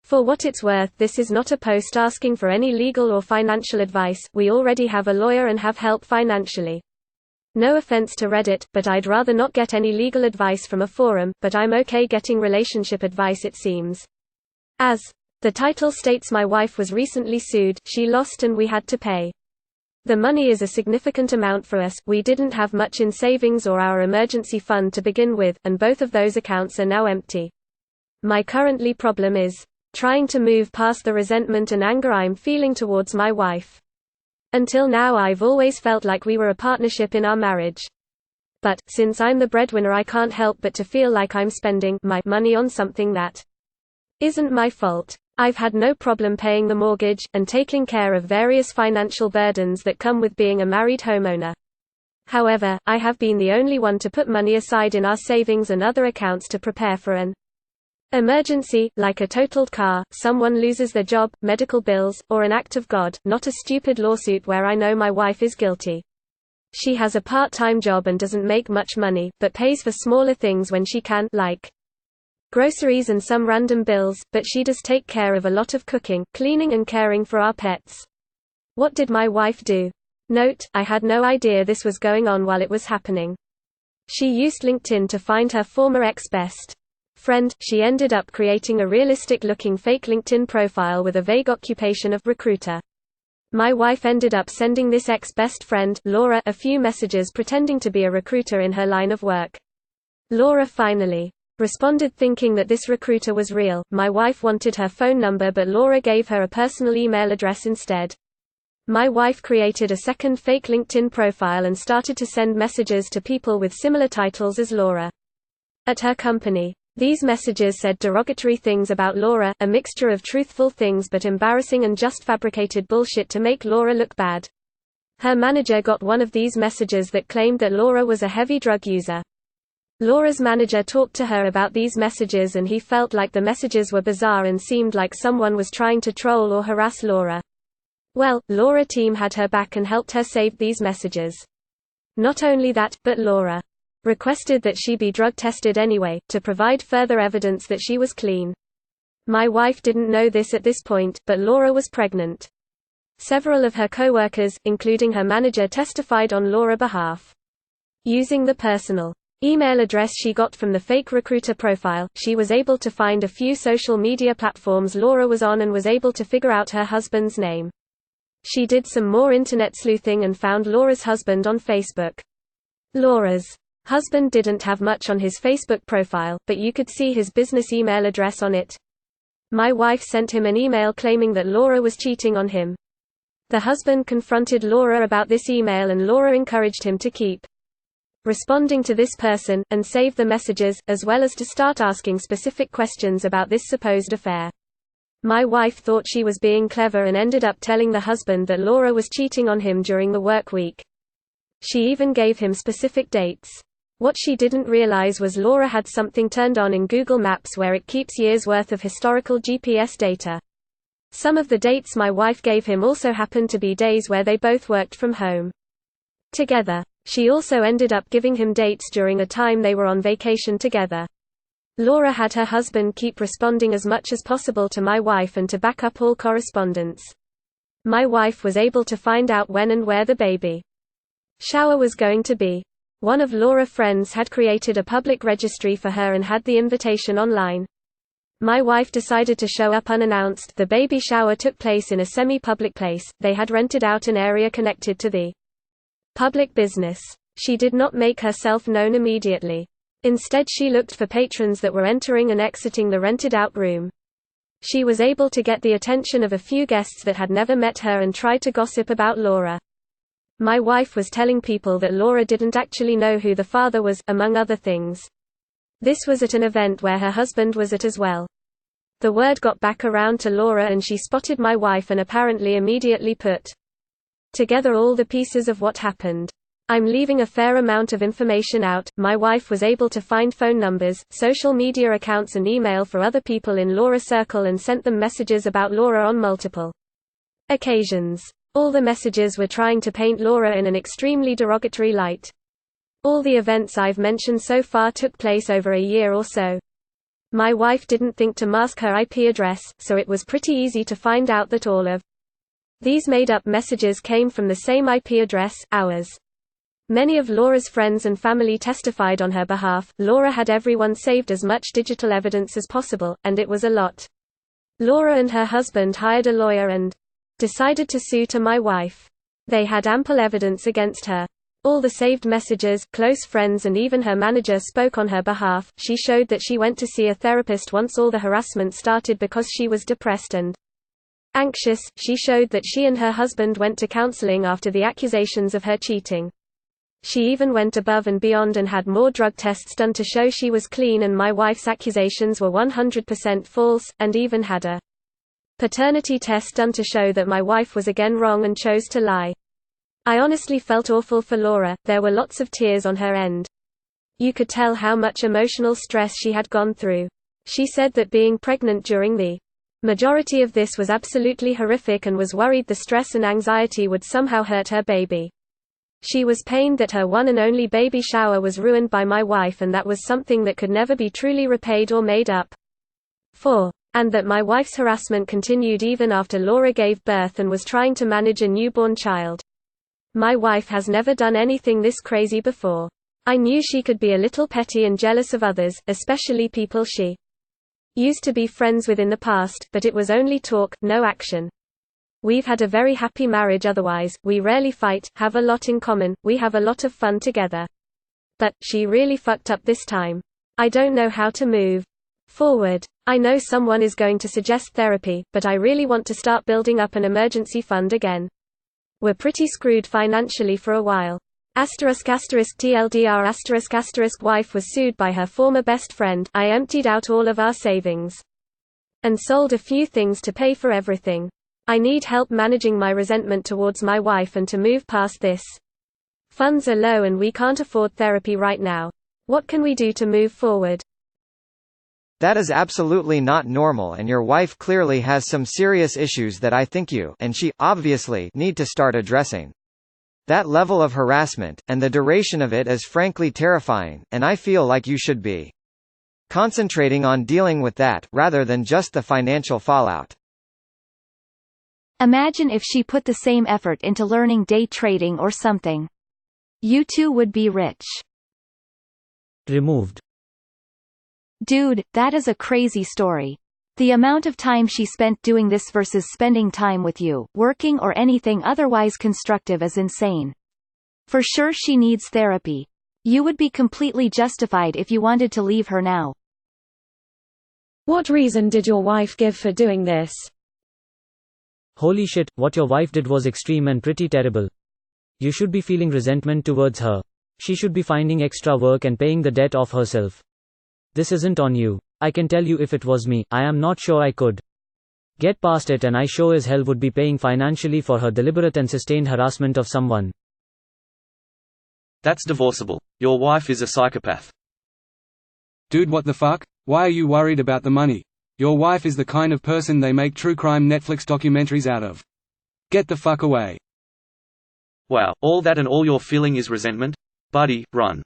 For what it's worth, this is not a post asking for any legal or financial advice. We already have a lawyer and have help financially. No offense to Reddit, but I'd rather not get any legal advice from a forum, but I'm okay getting relationship advice it seems. As the title states, my wife was recently sued, she lost and we had to pay. The money is a significant amount for us, we didn't have much in savings or our emergency fund to begin with, and both of those accounts are now empty. My currently problem is trying to move past the resentment and anger I'm feeling towards my wife. Until now I've always felt like we were a partnership in our marriage. But, since I'm the breadwinner, I can't help but to feel like I'm spending my money on something that isn't my fault. I've had no problem paying the mortgage, and taking care of various financial burdens that come with being a married homeowner. However, I have been the only one to put money aside in our savings and other accounts to prepare for an emergency, like a totaled car, someone loses their job, medical bills, or an act of God, not a stupid lawsuit where I know my wife is guilty. She has a part-time job and doesn't make much money, but pays for smaller things when she can, like groceries and some random bills, but she does take care of a lot of cooking, cleaning and caring for our pets. What did my wife do? Note, I had no idea this was going on while it was happening. She used LinkedIn to find her former ex-best friend. She ended up creating a realistic-looking fake LinkedIn profile with a vague occupation of recruiter. My wife ended up sending this ex-best friend, Laura, a few messages pretending to be a recruiter in her line of work. Laura finally responded thinking that this recruiter was real. My wife wanted her phone number, but Laura gave her a personal email address instead. My wife created a second fake LinkedIn profile and started to send messages to people with similar titles as Laura. At her company, these messages said derogatory things about Laura, a mixture of truthful things but embarrassing and just fabricated bullshit to make Laura look bad. Her manager got one of these messages that claimed that Laura was a heavy drug user. Laura's manager talked to her about these messages and he felt like the messages were bizarre and seemed like someone was trying to troll or harass Laura. Well, Laura team had her back and helped her save these messages. Not only that, but Laura requested that she be drug tested anyway, to provide further evidence that she was clean. My wife didn't know this at this point, but Laura was pregnant. Several of her co-workers, including her manager, testified on Laura's behalf. Using the personal email address she got from the fake recruiter profile, she was able to find a few social media platforms Laura was on and was able to figure out her husband's name. She did some more internet sleuthing and found Laura's husband on Facebook. Laura's husband didn't have much on his Facebook profile, but you could see his business email address on it. My wife sent him an email claiming that Laura was cheating on him. The husband confronted Laura about this email and Laura encouraged him to keep responding to this person, and save the messages, as well as to start asking specific questions about this supposed affair. My wife thought she was being clever and ended up telling the husband that Laura was cheating on him during the work week. She even gave him specific dates. What she didn't realize was Laura had something turned on in Google Maps where it keeps years' worth of historical GPS data. Some of the dates my wife gave him also happened to be days where they both worked from home together. She also ended up giving him dates during a time they were on vacation together. Laura had her husband keep responding as much as possible to my wife and to back up all correspondence. My wife was able to find out when and where the baby shower was going to be. One of Laura's friends had created a public registry for her and had the invitation online. My wife decided to show up unannounced. The baby shower took place in a semi-public place. They had rented out an area connected to the public business. She did not make herself known immediately. Instead, she looked for patrons that were entering and exiting the rented-out room. She was able to get the attention of a few guests that had never met her and tried to gossip about Laura. My wife was telling people that Laura didn't actually know who the father was, among other things. This was at an event where her husband was at as well. The word got back around to Laura and she spotted my wife and apparently immediately put together all the pieces of what happened. I'm leaving a fair amount of information out. My wife was able to find phone numbers, social media accounts and email for other people in Laura's circle and sent them messages about Laura on multiple occasions. All the messages were trying to paint Laura in an extremely derogatory light. All the events I've mentioned so far took place over a year or so. My wife didn't think to mask her IP address, so it was pretty easy to find out that all of these made-up messages came from the same IP address, ours. Many of Laura's friends and family testified on her behalf. Laura had everyone saved as much digital evidence as possible, and it was a lot. Laura and her husband hired a lawyer and decided to sue to my wife. They had ample evidence against her. All the saved messages, close friends and even her manager spoke on her behalf. She showed that she went to see a therapist once all the harassment started because she was depressed and anxious. She showed that she and her husband went to counseling after the accusations of her cheating. She even went above and beyond and had more drug tests done to show she was clean and my wife's accusations were 100% false, and even had a paternity test done to show that my wife was again wrong and chose to lie. I honestly felt awful for Laura. There were lots of tears on her end. You could tell how much emotional stress she had gone through. She said that being pregnant during the majority of this was absolutely horrific and was worried the stress and anxiety would somehow hurt her baby. She was pained that her one and only baby shower was ruined by my wife, and that was something that could never be truly repaid or made up for, and that my wife's harassment continued even after Laura gave birth and was trying to manage a newborn child. My wife has never done anything this crazy before. I knew she could be a little petty and jealous of others, especially people she used to be friends with in the past, but it was only talk, no action. We've had a very happy marriage otherwise, we rarely fight, have a lot in common, we have a lot of fun together. But, she really fucked up this time. I don't know how to move forward. I know someone is going to suggest therapy, but I really want to start building up an emergency fund again. We're pretty screwed financially for a while. TLDR**** wife was sued by her former best friend. I emptied out all of our savings and sold a few things to pay for everything. I need help managing my resentment towards my wife and to move past this. Funds are low and we can't afford therapy right now. What can we do to move forward? That is absolutely not normal, and your wife clearly has some serious issues that I think you and she, obviously, need to start addressing. That level of harassment, and the duration of it is frankly terrifying, and I feel like you should be concentrating on dealing with that, rather than just the financial fallout. Imagine if she put the same effort into learning day trading or something. You two would be rich. Removed. Dude, that is a crazy story. The amount of time she spent doing this versus spending time with you, working or anything otherwise constructive is insane. For sure she needs therapy. You would be completely justified if you wanted to leave her now. What reason did your wife give for doing this? Holy shit, what your wife did was extreme and pretty terrible. You should be feeling resentment towards her. She should be finding extra work and paying the debt off herself. This isn't on you. I can tell you if it was me, I am not sure I could get past it, and I sure as hell would be paying financially for her deliberate and sustained harassment of someone. That's divorceable. Your wife is a psychopath. Dude, what the fuck? Why are you worried about the money? Your wife is the kind of person they make true crime Netflix documentaries out of. Get the fuck away. Wow, all that and all you're feeling is resentment? Buddy, run.